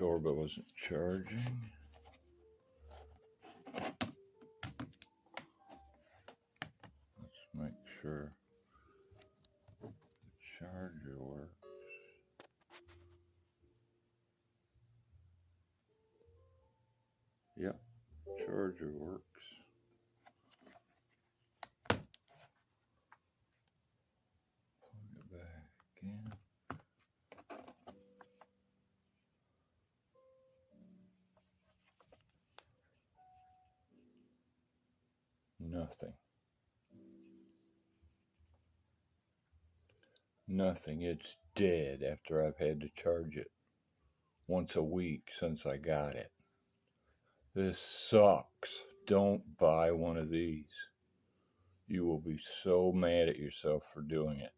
Doorbell wasn't charging. Let's make sure the charger works. Yep, charger works. Plug it back in. Nothing. Nothing. It's dead after I've had to charge it once a week since I got it. This sucks. Don't buy one of these. You will be so mad at yourself for doing it.